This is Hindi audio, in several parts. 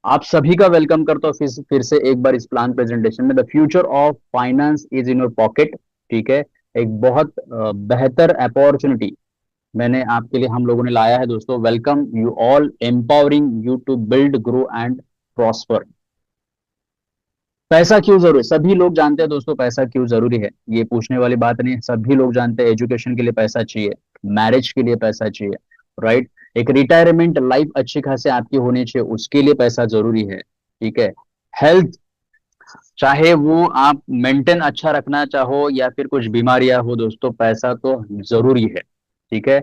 आप सभी का वेलकम करता हूँ फिर से एक बार इस प्लान प्रेजेंटेशन में। The future of finance is in your pocket. ठीक है। एक बहुत बेहतर अपॉर्चुनिटी मैंने आपके लिए हम लोगों ने लाया है दोस्तों। Welcome you all, empowering you to build, grow and prosper. पैसा क्यों जरूरी है? सभी लोग जानते हैं दोस्तों पैसा क्यों जरूरी है, ये पूछने वाली बात नहीं है। सभी लोग जानते हैं एजुकेशन के लिए पैसा चाहिए, मैरिज के लिए पैसा चाहिए, राइट। एक रिटायरमेंट लाइफ अच्छी खासी आपकी होनी चाहिए, उसके लिए पैसा जरूरी है। ठीक है। हेल्थ, चाहे वो आप मेंटेन अच्छा रखना चाहो या फिर कुछ बीमारियां हो दोस्तों, पैसा तो जरूरी है। ठीक है।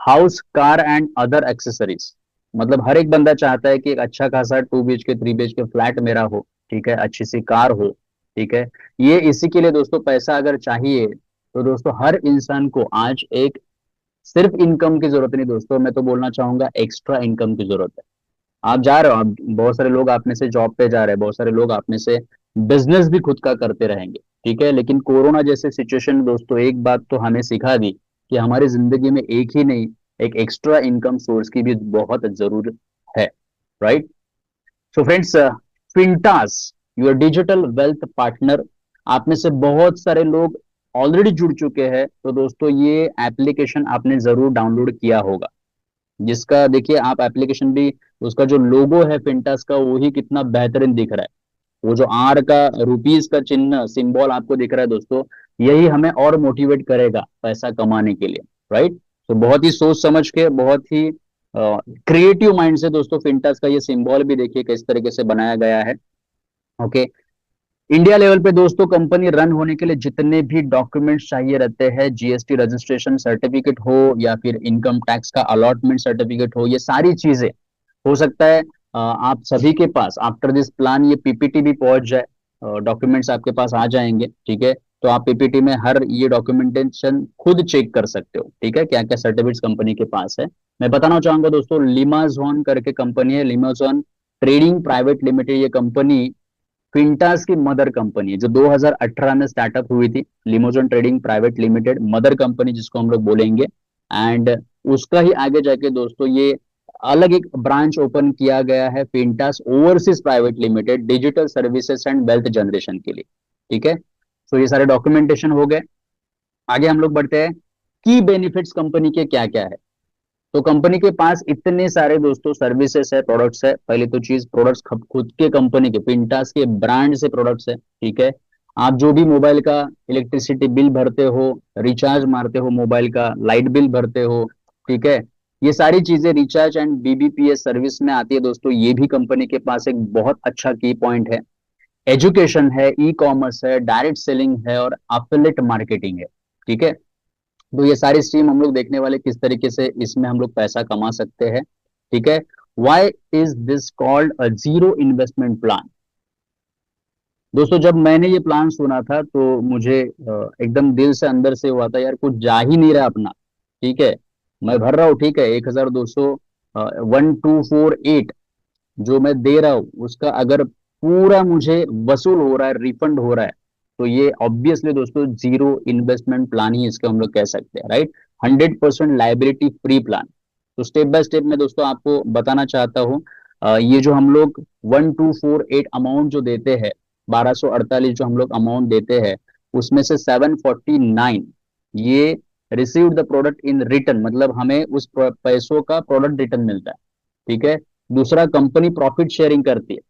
House, car and other accessories, मतलब हर एक बंदा चाहता है कि एक अच्छा खासा 2 BHK 3 BHK फ्लैट मेरा हो। ठीक है। अच्छी सी कार हो। ठीक है। ये इसी के लिए दोस्तों पैसा अगर चाहिए तो दोस्तों हर इंसान को आज एक सिर्फ इनकम की जरूरत नहीं दोस्तों, मैं तो बोलना चाहूंगा एक्स्ट्रा इनकम की जरूरत है। आप जा रहे हो, आप बहुत सारे लोग आप में से जॉब पे जा रहे हैं, बहुत सारे लोग आप में से बिजनेस भी खुद का करते रहेंगे। ठीक है। लेकिन कोरोना जैसे सिचुएशन में दोस्तों एक बात तो हमें सिखा दी कि हमारी जिंदगी में एक ही नहीं, एक एक्स्ट्रा इनकम सोर्स की भी बहुत जरूरत है, right. So friends, Fintas, your digital wealth partner. आप में से बहुत सारे लोग ऑलरेडी जुड़ चुके हैं, तो दोस्तों ये एप्लीकेशन आपने जरूर डाउनलोड किया होगा। जिसका देखिए आप एप्लीकेशन भी, उसका जो लोगो है फिंटास का, वही कितना बेहतरीन दिख रहा है। वो जो आर का, रुपीस का चिन्ह सिंबल आपको दिख रहा है दोस्तों, यही हमें और मोटिवेट करेगा पैसा कमाने के लिए, राइट। तो बहुत ही सोच समझ के, बहुत ही क्रिएटिव माइंड से दोस्तों फिंटास का ये सिंबल भी देखिए किस तरीके से बनाया गया है। ओके। इंडिया लेवल पे दोस्तों कंपनी रन होने के लिए जितने भी डॉक्यूमेंट्स चाहिए रहते हैं, जीएसटी रजिस्ट्रेशन सर्टिफिकेट हो या फिर इनकम टैक्स का अलॉटमेंट सर्टिफिकेट हो, ये सारी चीजें हो सकता है आप सभी के पास आफ्टर दिस प्लान ये पीपीटी भी पहुंच जाए, डॉक्यूमेंट्स आपके पास आ जाएंगे। ठीक है। तो आप पीपीटी में हर ये डॉक्यूमेंटेशन खुद चेक कर सकते हो। ठीक है, क्या क्या सर्टिफिकेट्स कंपनी के पास है। मैं बताना चाहूंगा दोस्तों, लिमाजॉन करके कंपनी है, लिमाजॉन ट्रेडिंग प्राइवेट लिमिटेड। ये कंपनी फिंटास की मदर कंपनी है, जो 2018 में स्टार्टअप हुई थी। लिमोजन trading private limited mother company जिसको हम लोग बोलेंगे। एंड उसका ही आगे जाके दोस्तों ये अलग एक ब्रांच ओपन किया गया है, Fintas overseas private limited, digital services and wealth generation के लिए। ठीक है। तो ये सारे डॉक्यूमेंटेशन हो गए। आगे हम लोग बढ़ते हैं, की बेनिफिट्स कंपनी के क्या क्या है। तो कंपनी के पास इतने सारे दोस्तों सर्विसेज है, प्रोडक्ट्स है। पहले तो चीज, प्रोडक्ट्स खुद के कंपनी के पिंटास के ब्रांड से प्रोडक्ट्स है। ठीक है। आप जो भी मोबाइल का इलेक्ट्रिसिटी बिल भरते हो, रिचार्ज मारते हो, मोबाइल का लाइट बिल भरते हो, ठीक है, ये सारी चीजें रिचार्ज एंड बीबीपीएस सर्विस में आती है दोस्तों। ये भी कंपनी के पास एक बहुत अच्छा की पॉइंट है। एजुकेशन है, ई कॉमर्स है, डायरेक्ट सेलिंग है और अफिलिएट मार्केटिंग है। ठीक है। तो ये सारी स्ट्रीम हम लोग देखने वाले किस तरीके से इसमें हम लोग पैसा कमा सकते हैं। ठीक है। Why is this called a zero investment plan. दोस्तों जब मैंने ये प्लान सुना था तो मुझे एकदम दिल से अंदर से हुआ था यार, कुछ जा ही नहीं रहा अपना। ठीक है। मैं भर रहा हूँ, ठीक है, 1200 1248 जो मैं दे रहा हूँ, उसका अगर पूरा मुझे वसूल हो रहा है, रिफंड हो रहा है, तो ये ऑब्वियसली दोस्तों जीरो इन्वेस्टमेंट प्लान ही इसको हम लोग कह सकते हैं, राइट। 100% liability free plan. तो स्टेप बाय स्टेप मैं दोस्तों आपको बताना चाहता हूँ। ये जो हम लोग 1248 अमाउंट जो देते हैं, 1248 जो हम लोग अमाउंट देते हैं, उसमें से 749 ये receive the product in return, मतलब हमें उस पैसों का प्रोडक्ट रिटर्न मिलता है। ठीक है। दूसरा, कंपनी प्रॉफिट शेयरिंग करती है।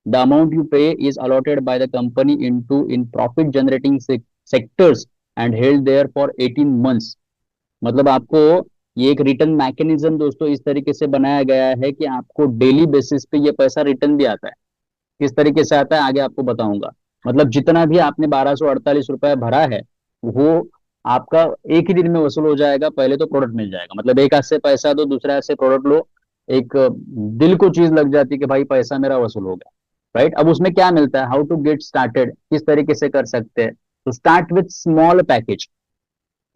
द अमाउंट यू पे is allotted by the company into in profit generating sectors and held there for 18 months. मतलब आपको ये एक रिटर्न मैकेनिज्म दोस्तों इस तरीके से बनाया गया है कि आपको डेली बेसिस पे ये पैसा रिटर्न भी आता है। किस तरीके से आता है आगे आपको बताऊंगा। मतलब जितना भी आपने 1248 रुपए भरा है, वो आपका एक ही दिन में वसूल हो जाएगा। पहले तो प्रोडक्ट मिल जाएगा, मतलब एक हाथ से पैसा दो, दूसरे हाथ से प्रोडक्ट लो। एक दिल को चीज लग जाती है कि भाई पैसा मेरा वसूल हो गया, राइट। अब उसमें क्या मिलता है, हाउ टू गेट स्टार्टेड, किस तरीके से कर सकते हैं। तो स्टार्ट विथ स्मॉल पैकेज,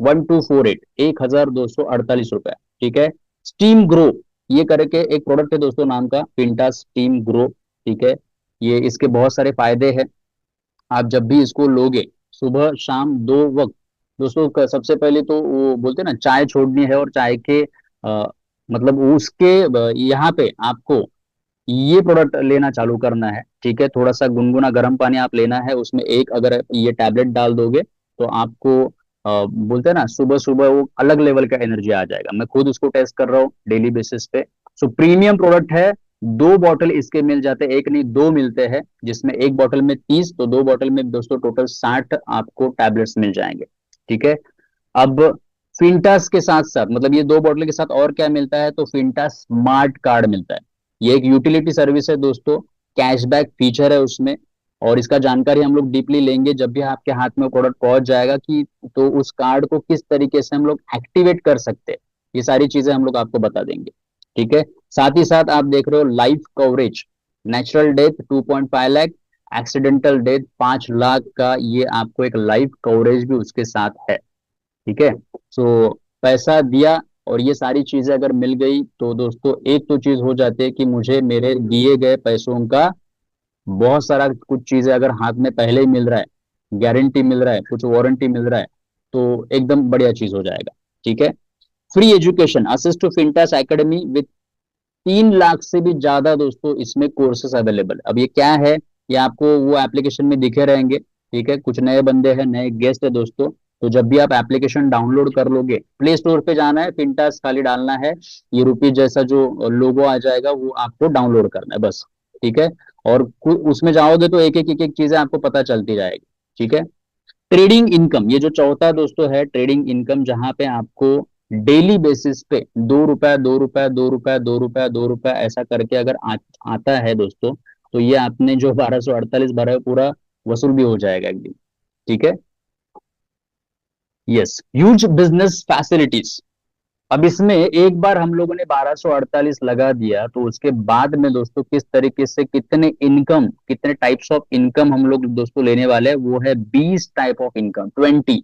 1248, 1248 रुपए। ठीक है। स्टीम ग्रो, ये करके एक प्रोडक्ट है दोस्तों, नाम का पिंटा स्टीम ग्रो। ठीक है। ये इसके बहुत सारे फायदे हैं। आप जब भी इसको लोगे, सुबह शाम दो वक्त दोस्तों, सबसे पहले तो वो बोलते हैं ना, चाय छोड़नी है और चाय के मतलब उसके यहाँ पे आपको ये प्रोडक्ट लेना चालू करना है। ठीक है, थोड़ा सा गुनगुना गर्म पानी आप लेना है, उसमें एक अगर ये टैबलेट डाल दोगे तो आपको बोलते हैं ना सुबह सुबह वो अलग लेवल का एनर्जी आ जाएगा। मैं खुद उसको टेस्ट कर रहा हूँ डेली बेसिस पे। सो प्रीमियम प्रोडक्ट है। 2 बॉटल इसके मिल जाते हैं, एक नहीं 2 मिलते हैं, जिसमें एक बॉटल में 30, तो 2 बॉटल में दोस्तों टोटल 60 आपको टैबलेट्स मिल जाएंगे। ठीक है। अब फिंटास के साथ साथ, मतलब ये 2 बॉटल के साथ और क्या मिलता है, तो फिंटा स्मार्ट कार्ड मिलता है। ये एक यूटिलिटी सर्विस है दोस्तों, कैशबैक फीचर है उसमें। और इसका जानकारी हम लोग डीपली लेंगे जब भी आपके हाथ में प्रोडक्ट पहुंच जाएगा कि तो उस कार्ड को किस तरीके से हम लोग एक्टिवेट कर सकते हैं, ये सारी चीजें हम लोग आपको बता देंगे। ठीक है। साथ ही साथ आप देख रहे हो life coverage, natural death 2.5 lakh, accidental death 5 lakh का, ये आपको एक लाइफ कवरेज भी उसके साथ है। ठीक है। सो पैसा दिया और ये सारी चीजें अगर मिल गई तो दोस्तों एक तो चीज हो जाती है कि मुझे मेरे दिए गए पैसों का बहुत सारा कुछ चीजें अगर हाथ में पहले ही मिल रहा है, गारंटी मिल रहा है, कुछ वारंटी मिल रहा है, तो एकदम बढ़िया चीज हो जाएगा। ठीक है। Free education, assist to fintech academy with 3 lakh से भी ज्यादा दोस्तों इसमें कोर्सेस अवेलेबल। अब ये क्या है, ये आपको वो एप्लीकेशन में दिखे रहेंगे। ठीक है, कुछ नए बंदे हैं, नए गेस्ट है दोस्तों, तो जब भी आप एप्लीकेशन डाउनलोड कर लोगे, प्ले स्टोर पे जाना है, फिंटास खाली डालना है, ये रुपी जैसा जो लोगो आ जाएगा वो आपको डाउनलोड करना है बस। ठीक है। और उसमें जाओगे तो एक एक चीजें आपको पता चलती जाएगी। ठीक है। ट्रेडिंग इनकम, ये जो चौथा दोस्तों है ट्रेडिंग इनकम, जहां पे आपको डेली बेसिस पे 2 रुपया 2 रुपया 2 रुपया 2 रुपया 2 रुपया ऐसा करके अगर आता है दोस्तों, तो ये आपने जो 1248 भरा है पूरा वसूल भी हो जाएगा एक दिन। ठीक है। Yes, huge business facilities. अब इसमें एक बार हम लोगों ने 1248 लगा दिया तो उसके बाद में दोस्तों किस तरीके से कितने इनकम, कितने टाइप्स ऑफ इनकम हम लोग दोस्तों लेने वाले हैं, वो है 20 type of income, 20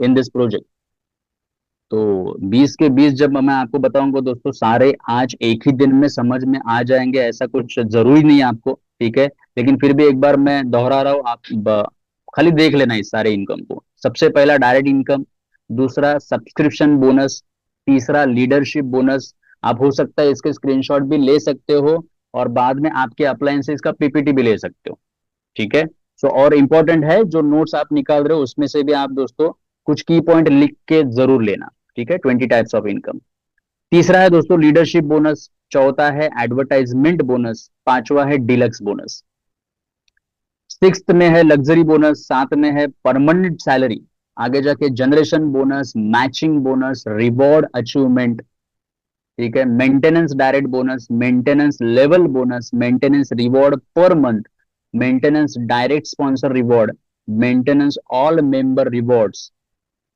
in this project. तो 20 के 20 जब मैं आपको बताऊंगा दोस्तों, सारे आज एक ही दिन में समझ में आ जाएंगे ऐसा कुछ जरूरी नहीं है आपको। ठीक है। लेकिन फिर भी एक बार मैं दोहरा रहा हूँ, आप खाली देख लेना इस सारे इनकम को। सबसे पहला डायरेक्ट इनकम, दूसरा सब्सक्रिप्शन बोनस, तीसरा लीडरशिप बोनस। आप हो सकता है इसके स्क्रीनशॉट भी ले सकते हो और बाद में आपके अप्लायंसेस का पीपीटी भी ले सकते हो। ठीक है। सो और इंपॉर्टेंट है, जो नोट्स आप निकाल रहे हो उसमें से भी आप दोस्तों कुछ की पॉइंट लिख के जरूर लेना। ठीक है। 20 टाइप्स ऑफ इनकम। तीसरा है दोस्तों लीडरशिप बोनस, चौथा है एडवर्टाइजमेंट बोनस, पांचवा है डिलक्स बोनस, सिक्स्थ में है लग्जरी बोनस, साथ में है परमानेंट सैलरी, आगे जाके generation bonus, matching bonus, reward achievement. ठीक है। Maintenance direct bonus, maintenance level bonus, maintenance reward per month, maintenance direct sponsor reward, maintenance all member rewards,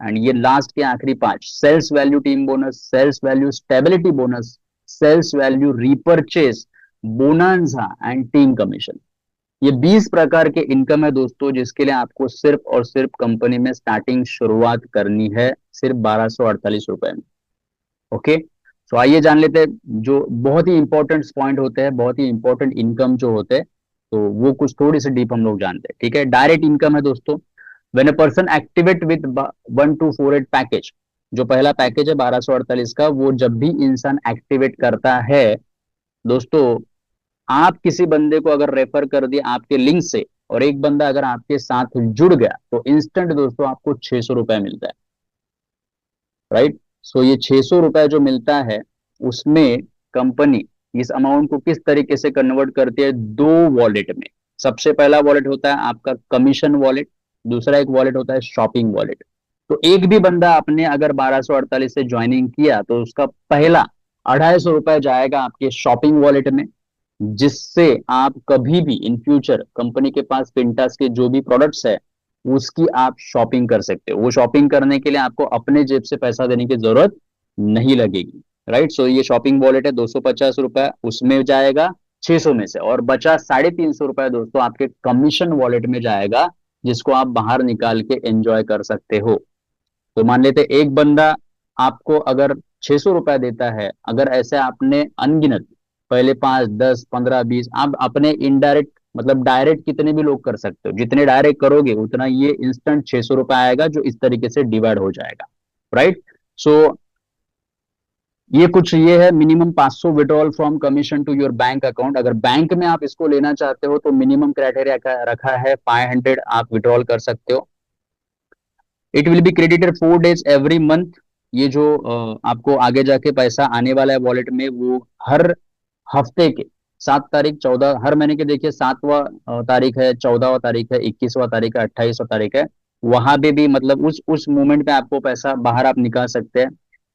and ये लास्ट के आखिरी पांच, sales value team bonus, sales value stability bonus, sales value repurchase, bonanza and team commission. ये 20 प्रकार के इनकम है दोस्तों, जिसके लिए आपको सिर्फ और सिर्फ कंपनी में स्टार्टिंग शुरुआत करनी है सिर्फ 1248 रुपए में। ओके। तो आइए जान लेते हैं जो बहुत ही इंपॉर्टेंट पॉइंट होते हैं, बहुत ही इंपॉर्टेंट इनकम जो होते हैं, तो वो कुछ थोड़ी सी डीप हम लोग जानते हैं। ठीक है। डायरेक्ट इनकम है दोस्तों, when a person activate with 1248 package, जो पहला पैकेज है 1248 का, वो जब भी इंसान एक्टिवेट करता है दोस्तों, आप किसी बंदे को अगर रेफर कर दिया आपके लिंक से और एक बंदा अगर आपके साथ जुड़ गया तो इंस्टेंट दोस्तों आपको 600 रुपए मिलता है। राइट। सो ये 600 रुपए जो मिलता है उसमें कंपनी इस अमाउंट को किस तरीके से कन्वर्ट करती है, 2 वॉलेट में। सबसे पहला वॉलेट होता है आपका कमीशन वॉलेट, दूसरा एक वॉलेट होता है शॉपिंग वॉलेट। तो एक भी बंदा अपने अगर 1248 से ज्वाइनिंग किया तो उसका पहला 250 रुपए जाएगा आपके शॉपिंग वॉलेट में, जिससे आप कभी भी इन फ्यूचर कंपनी के पास फिंटास के जो भी प्रोडक्ट्स है उसकी आप शॉपिंग कर सकते हो। वो शॉपिंग करने के लिए आपको अपने जेब से पैसा देने की जरूरत नहीं लगेगी। राइट। सो ये शॉपिंग वॉलेट है, 250 रुपए उसमें जाएगा 600 में से, और बचा 350 रुपए दोस्तों आपके कमीशन वॉलेट में जाएगा, जिसको आप बाहर निकाल के एंजॉय कर सकते हो। तो मान लेते एक बंदा आपको अगर 600 रुपए देता है, अगर ऐसे आपने अनगिनत पहले 5 10 15 20 आप अपने इनडायरेक्ट मतलब डायरेक्ट कितने भी लोग कर सकते हो, जितने डायरेक्ट करोगे उतना ये इंस्टेंट 600 रुपए आएगा, जो इस तरीके से डिवाइड हो जाएगा। राइट। सो ये कुछ ये है minimum 500 withdrawal from commission to your bank account. अगर बैंक में आप इसको लेना चाहते हो तो मिनिमम क्राइटेरिया रखा है 500 आप विड्रॉल कर सकते हो। It will be credited 4 days every month. ये जो आपको आगे जाके पैसा आने वाला है वॉलेट में, वो हर हफ्ते के 7 तारीख, 14, हर महीने के देखिए 7वां तारीख है, 14वां तारीख है, 21वां तारीख है, 28वां तारीख है। वहां पे भी मतलब उस मोमेंट पे आपको पैसा बाहर आप निकाल सकते हैं।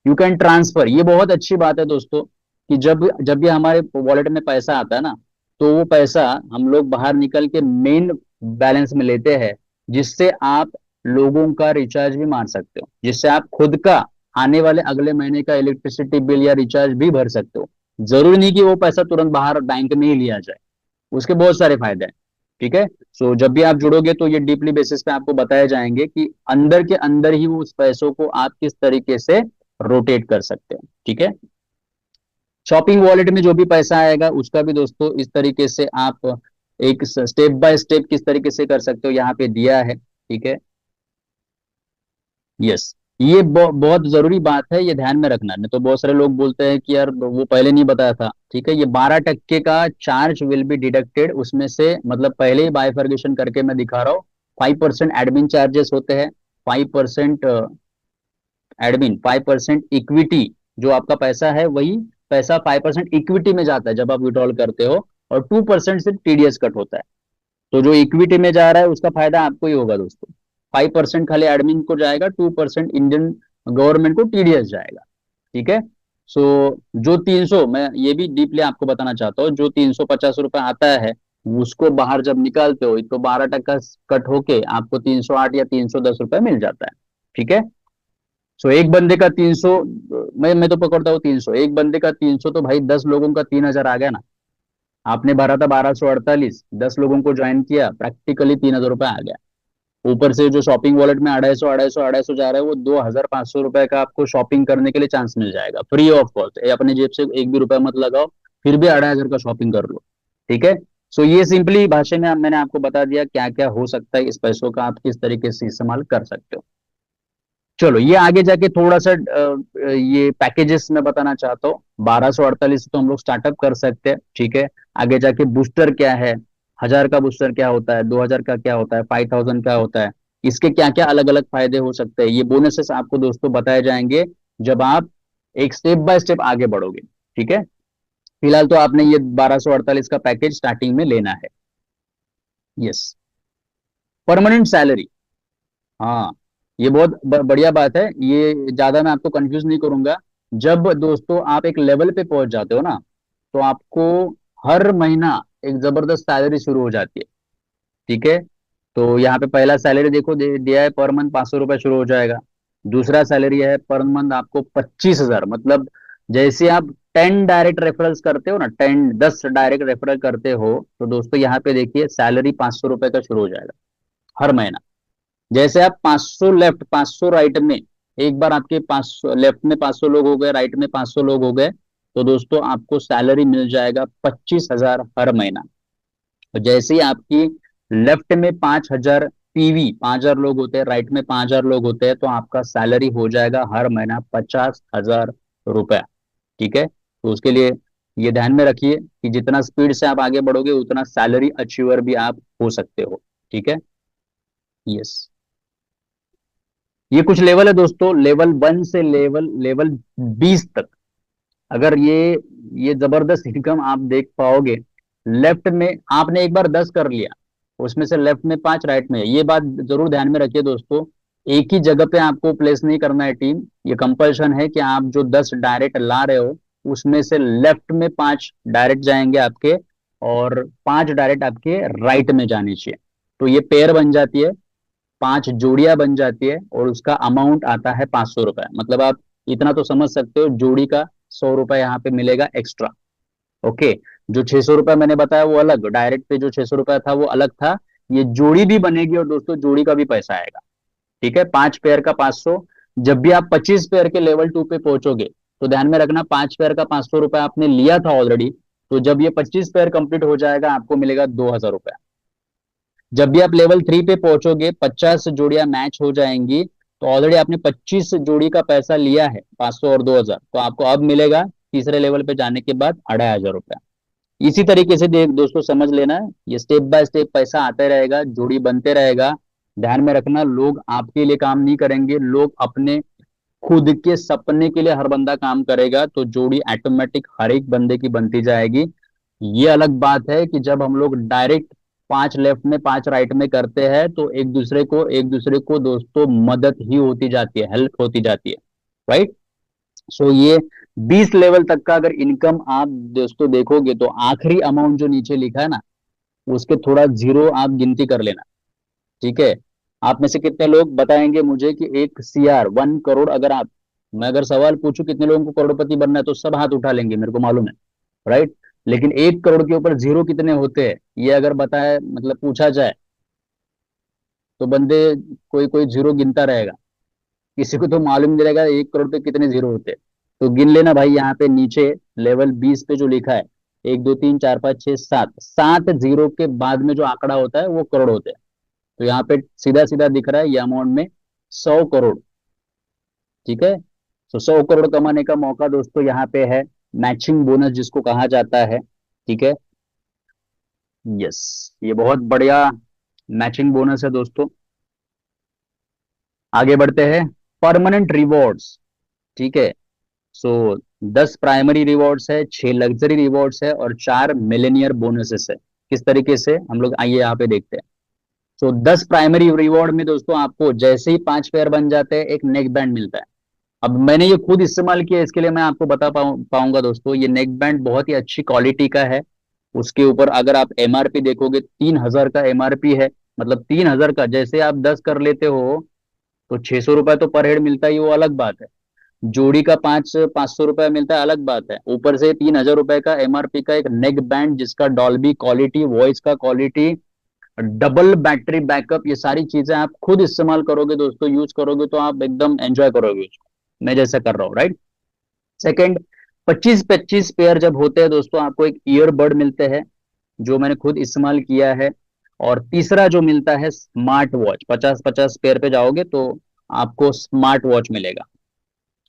यू कैन ट्रांसफर, ये बहुत अच्छी बात है दोस्तों कि जब जब भी हमारे वॉलेट में पैसा आता है ना, तो वो पैसा हम लोग बाहर निकल के मेन बैलेंस में लेते हैं, जिससे आप लोगों का रिचार्ज भी मार सकते हो, जिससे आप खुद का आने वाले अगले महीने का इलेक्ट्रिसिटी बिल या रिचार्ज भी भर सकते हो। जरूरी नहीं कि वो पैसा तुरंत बाहर बैंक में ही लिया जाए, उसके बहुत सारे फायदे हैं। ठीक है। सो जब भी आप जुड़ोगे तो ये डीपली बेसिस पे आपको बताए जाएंगे कि अंदर के अंदर ही वो उस पैसों को आप किस तरीके से रोटेट कर सकते हैं। ठीक है। शॉपिंग वॉलेट में जो भी पैसा आएगा उसका भी दोस्तों इस तरीके से आप एक स्टेप बाय स्टेप किस तरीके से कर सकते हो यहाँ पे दिया है। ठीक है। यस, ये बहुत जरूरी बात है, ये ध्यान में रखना। नहीं तो बहुत सारे लोग बोलते हैं कि यार वो पहले नहीं बताया था। ठीक है, ये 12% का चार्ज विल बी डिडक्टेड, उसमें से मतलब पहले ही बाइफर्गेशन करके मैं दिखा रहा हूँ। 5% एडमिन चार्जेस होते हैं, 5% एडमिन, 5% इक्विटी। जो आपका पैसा है वही पैसा 5% इक्विटी में जाता है जब आप विड्रॉल करते हो, और 2% सिर्फ टीडीएस कट होता है। तो जो इक्विटी में जा रहा है उसका फायदा आपको ही होगा दोस्तों। 5% खाली एडमिन को जाएगा, 2% इंडियन गवर्नमेंट को टीडीएस जाएगा। ठीक है। सो जो 300, मैं ये भी डीपली आपको बताना चाहता हूँ, जो 350 रुपये आता है उसको बाहर जब निकालते हो तो 12% कट होके आपको 308 या 310 रुपये मिल जाता है। ठीक है। सो एक बंदे का 300, मैं तो पकड़ता हूँ 300, एक बंदे का 300 तो भाई 10 लोगों का 3000 आ गया ना। आपने भरा था 1248, 10 लोगों को ज्वाइन किया, प्रैक्टिकली 3000 रुपये आ गया। ऊपर से जो शॉपिंग वॉलेट में 250 जा रहा है, वो 2500 रुपए का आपको शॉपिंग करने के लिए चांस मिल जाएगा फ्री ऑफ कॉस्ट। अपने जेब से एक भी रुपया मत लगाओ, फिर भी 2500 का शॉपिंग कर लो। ठीक है। सो ये सिंपली भाषा में मैंने आपको बता दिया क्या क्या हो सकता है, इस पैसों का आप किस तरीके से इस्तेमाल कर सकते हो। चलो ये आगे जाके थोड़ा सा ये पैकेजेस में बताना चाहता हूँ। 1248 तो हम लोग स्टार्टअप कर सकते हैं। ठीक है। आगे जाके बूस्टर क्या है, 1000 का बूस्टर क्या होता है, 2000 का क्या होता है, 5000 क्या होता है, इसके क्या क्या अलग अलग फायदे हो सकते हैं, ये बोनसेस आपको दोस्तों बताए जाएंगे जब आप एक स्टेप बाय स्टेप आगे बढ़ोगे। ठीक है। फिलहाल तो आपने ये 1248 का पैकेज स्टार्टिंग में लेना है। यस। परमानेंट सैलरी, हाँ, ये बहुत बढ़िया बात है। ये ज्यादा मैं आपको कंफ्यूज नहीं करूंगा। जब दोस्तों आप एक लेवल पे पहुंच जाते हो ना, तो आपको हर महीना एक जबरदस्त सैलरी शुरू हो जाती है। ठीक है। तो यहाँ पे पहला सैलरी देखो दिया है, पर मंथ 500 रुपये शुरू हो जाएगा। दूसरा सैलरी है पर मंथ आपको 25,000, मतलब जैसे आप 10 डायरेक्ट रेफरल्स करते हो ना, 10 डायरेक्ट रेफरल करते हो, तो दोस्तों यहाँ पे देखिए सैलरी 500 रुपये का शुरू हो जाएगा हर महीना। जैसे आप 500 लेफ्ट 500 राइट में, एक बार आपके 500 लेफ्ट में 500 लोग हो गए, राइट में 500 लोग हो गए, तो दोस्तों आपको सैलरी मिल जाएगा 25,000 हर महीना। तो जैसे ही आपकी लेफ्ट में 5,000 पीवी, 5,000 लोग होते हैं, राइट में 5,000 लोग होते हैं, तो आपका सैलरी हो जाएगा हर महीना 50,000 रुपया। ठीक है। तो उसके लिए ये ध्यान में रखिए कि जितना स्पीड से आप आगे बढ़ोगे उतना सैलरी अचीवर भी आप हो सकते हो। ठीक है। यस। ये कुछ लेवल है दोस्तों, लेवल 1 से लेवल लेवल 20 तक। अगर ये जबरदस्त इनकम आप देख पाओगे। लेफ्ट में आपने एक बार 10 कर लिया, उसमें से लेफ्ट में 5, राइट में, ये बात जरूर ध्यान में रखिए दोस्तों। एक ही जगह पे आपको प्लेस नहीं करना है टीम, ये कंपल्शन है कि आप जो 10 डायरेक्ट ला रहे हो उसमें से लेफ्ट में 5 डायरेक्ट जाएंगे आपके, और 5 डायरेक्ट आपके राइट में जाने चाहिए। तो ये पेयर बन जाती है, 5 जोड़ियां बन जाती है, और उसका अमाउंट आता है 500 रुपए। मतलब आप इतना तो समझ सकते हो, जोड़ी का 100 रुपए यहाँ पे मिलेगा एक्स्ट्रा। ओके। जो 600 रुपए मैंने बताया वो अलग, डायरेक्ट पे जो 600 रुपए था वो अलग था। ये जोड़ी भी बनेगी और दोस्तों जोड़ी का भी पैसा आएगा। ठीक है। 5 पेयर का 500। जब भी आप 25 पेयर के लेवल 2 पे पहुंचोगे, तो ध्यान में रखना 5 पेयर का 500 रुपए आपने लिया था ऑलरेडी, तो जब ये 25 पेयर कंप्लीट हो जाएगा आपको मिलेगा 2,000 रुपया। जब भी आप लेवल 3 पे पहुंचोगे, 50 जोड़ियां मैच हो जाएंगी, तो ऑलरेडी आपने 25 जोड़ी का पैसा लिया है, 500 और 2000, तो आपको अब मिलेगा तीसरे लेवल पे जाने के बाद 2500 रुपया। इसी तरीके से देख दोस्तों समझ लेना, ये स्टेप बाय स्टेप पैसा आते रहेगा, जोड़ी बनते रहेगा। ध्यान में रखना, लोग आपके लिए काम नहीं करेंगे, लोग अपने खुद के सपने के लिए हर बंदा काम करेगा, तो जोड़ी ऑटोमेटिक हर एक बंदे की बनती जाएगी। ये अलग बात है कि जब हम लोग डायरेक्ट 5 लेफ्ट में 5 राइट में करते हैं तो एक दूसरे को दोस्तों मदद ही होती जाती है, हेल्प होती जाती है, राइट। सो ये 20 लेवल तक का अगर इनकम आप दोस्तों देखोगे तो आखिरी अमाउंट जो नीचे लिखा है ना, उसके थोड़ा जीरो आप गिनती कर लेना, ठीक है। आप में से कितने लोग बताएंगे मुझे कि 1 CR 1 करोड़, अगर आप, मैं अगर सवाल पूछूं कितने लोगों को करोड़पति बनना है तो सब हाथ उठा लेंगे, मेरे को मालूम है, राइट। लेकिन 1 करोड़ के ऊपर जीरो कितने होते हैं, ये अगर बताए मतलब पूछा जाए तो बंदे कोई कोई जीरो गिनता रहेगा, किसी को तो मालूम नहीं रहेगा 1 करोड़ पे कितने जीरो होते हैं। तो गिन लेना भाई, यहाँ पे नीचे लेवल 20 पे जो लिखा है, 1 2 3 4 5 6 7, 7 जीरो के बाद में जो आंकड़ा होता है वो करोड़ होते हैं। तो यहाँ पे सीधा सीधा दिख रहा है ये अमाउंट में 100 करोड़, ठीक है। तो 100 करोड़ कमाने का मौका दोस्तों यहाँ पे है, मैचिंग बोनस जिसको कहा जाता है, ठीक है। यस, ये बहुत बढ़िया मैचिंग बोनस है दोस्तों। आगे बढ़ते हैं, परमानेंट रिवॉर्ड्स, ठीक है। सो 10 प्राइमरी रिवॉर्ड्स है, 6 लग्जरी रिवॉर्ड्स है और 4 मिलेनियर बोनसेस है। किस तरीके से हम लोग आइए यहाँ पे देखते हैं। तो 10 प्राइमरी रिवॉर्ड में दोस्तों आपको जैसे ही 5 पेयर बन जाते हैं एक नेक बैंड मिलता है। अब मैंने ये खुद इस्तेमाल किया, इसके लिए मैं आपको बता पाऊंगा दोस्तों, ये नेक बैंड बहुत ही अच्छी क्वालिटी का है। उसके ऊपर अगर आप एमआरपी देखोगे 3000 का एमआरपी है, मतलब 3000 का, जैसे आप 10 कर लेते हो तो 600 रुपए तो पर हेड मिलता ही, वो अलग बात है। जोड़ी का 500 रुपया मिलता है, अलग बात है। ऊपर से 3000 रुपए का एमआरपी का एक नेक बैंड जिसका डॉल्बी क्वालिटी, वॉइस का क्वालिटी, डबल बैटरी बैकअप, ये सारी चीजें आप खुद इस्तेमाल करोगे दोस्तों, यूज करोगे तो आप एकदम एंजॉय करोगे उसको, मैं जैसा कर रहा हूँ, राइट। सेकंड, 25-25 पेयर जब होते हैं दोस्तों आपको एक ईयरबड मिलते हैं, जो मैंने खुद इस्तेमाल किया है। और तीसरा जो मिलता है स्मार्ट वॉच, 50-50 पेयर पे जाओगे तो आपको स्मार्ट वॉच मिलेगा।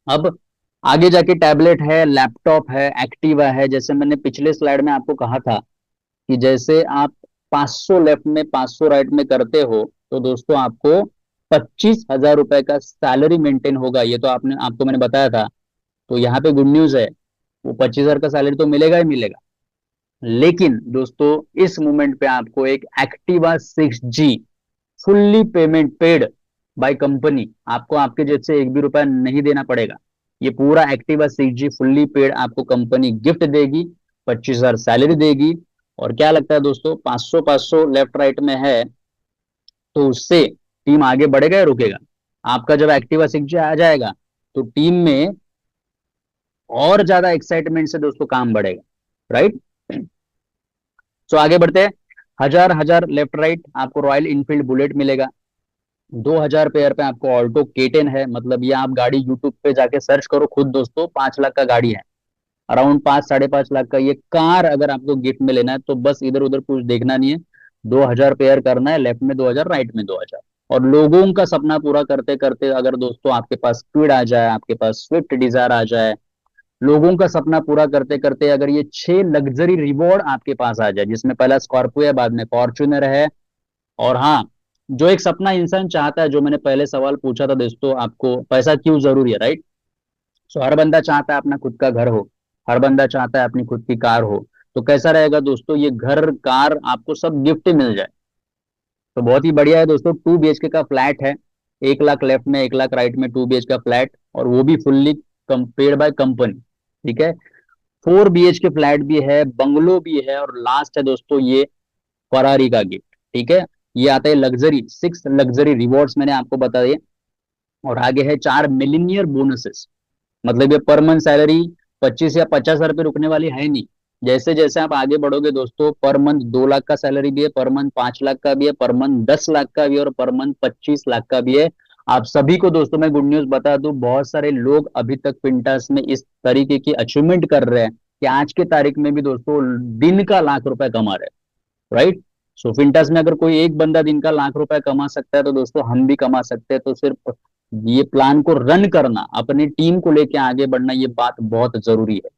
अब आगे जाके टैबलेट है, लैपटॉप है, एक्टिवा है। जैसे मैंने पिछले स्लाइड में आपको कहा था कि जैसे आप 500 लेफ्ट में 500 राइट में करते हो तो दोस्तों आपको 25,000 रुपए का सैलरी मेंटेन होगा, ये तो आपने आपको मैंने बताया था। तो यहाँ पे गुड न्यूज है, वो 25,000 का सैलरी तो मिलेगा ही मिलेगा। लेकिन दोस्तों इस मोमेंट पे आपको एक Activa 6G fully payment paid by company, आपको आपके जेब से एक भी रुपया नहीं देना पड़ेगा। ये पूरा एक्टिवा 6G फुल्ली पेड आपको कंपनी गिफ्ट देगी, 25,000 सैलरी देगी। और क्या लगता है दोस्तों, 500 500 लेफ्ट राइट में है तो उससे टीम आगे बढ़ेगा या रुकेगा? आपका जब एक्टिवा 6G आ जाएगा तो टीम में और ज्यादा एक्साइटमेंट से दोस्तों काम बढ़ेगा, राइट। सो आगे बढ़ते हैं, हजार हजार लेफ्ट राइट आपको रॉयल इनफील्ड बुलेट मिलेगा। 2000 पेयर पे आपको ऑल्टो केटेन है, मतलब ये आप गाड़ी यूट्यूब पे जाके सर्च करो खुद दोस्तों, 5 लाख का गाड़ी है, अराउंड 5-5.5 लाख का ये कार। अगर आपको गिफ्ट में लेना है तो बस इधर उधर कुछ देखना नहीं है, 2000 पेयर करना है, लेफ्ट में 2000 राइट में 2000। और लोगों का सपना पूरा करते करते अगर दोस्तों आपके पास स्पीड आ जाए, आपके पास स्विफ्ट डिजायर आ जाए, लोगों का सपना पूरा करते करते अगर ये 6 लग्जरी रिवॉर्ड आपके पास आ जाए, जिसमें पहला स्कॉर्पियो है, बाद में फॉर्च्यूनर है। और हाँ, जो एक सपना इंसान चाहता है, जो मैंने पहले सवाल पूछा था दोस्तों, आपको पैसा क्यों जरूरी है, राइट। सो हर बंदा चाहता है अपना खुद का घर हो, हर बंदा चाहता है अपनी खुद की कार हो। तो कैसा रहेगा दोस्तों, ये घर कार आपको सब गिफ्ट मिल जाए, तो बहुत ही बढ़िया है दोस्तों। 2 BHK का फ्लैट है, 1 लाख लेफ्ट में 1 लाख राइट में 2 BHK का फ्लैट, और वो भी फुल्ली पेड बाय कंपनी, ठीक है। 4 BHK फ्लैट भी है, बंगलो भी है, और लास्ट है दोस्तों ये फरारी का गिफ्ट, ठीक है। ये आता है लग्जरी 6 लग्जरी रिवॉर्ड्स, मैंने आपको बता दिए। और आगे है 4 मिलीनियर बोनसेस, मतलब ये पर मंथ सैलरी 25 या 50 हजार पे रुकने वाली है नहीं। जैसे जैसे आप आगे बढ़ोगे दोस्तों, पर मंथ 2 लाख का सैलरी भी है, पर मंथ 5 लाख का भी है, पर मंथ 10 लाख का भी है, और पर मंथ 25 लाख का भी है। आप सभी को दोस्तों मैं गुड न्यूज बता दूं, बहुत सारे लोग अभी तक फिंटास में इस तरीके की अचीवमेंट कर रहे हैं कि आज के तारीख में भी दोस्तों दिन का लाख रुपए कमा रहे हैं, राइट। सो फिंटास में अगर कोई एक बंदा दिन का लाख रुपए कमा सकता है तो दोस्तों हम भी कमा सकते हैं। तो सिर्फ ये प्लान को रन करना, अपनी टीम को लेके आगे बढ़ना, ये बात बहुत जरूरी है।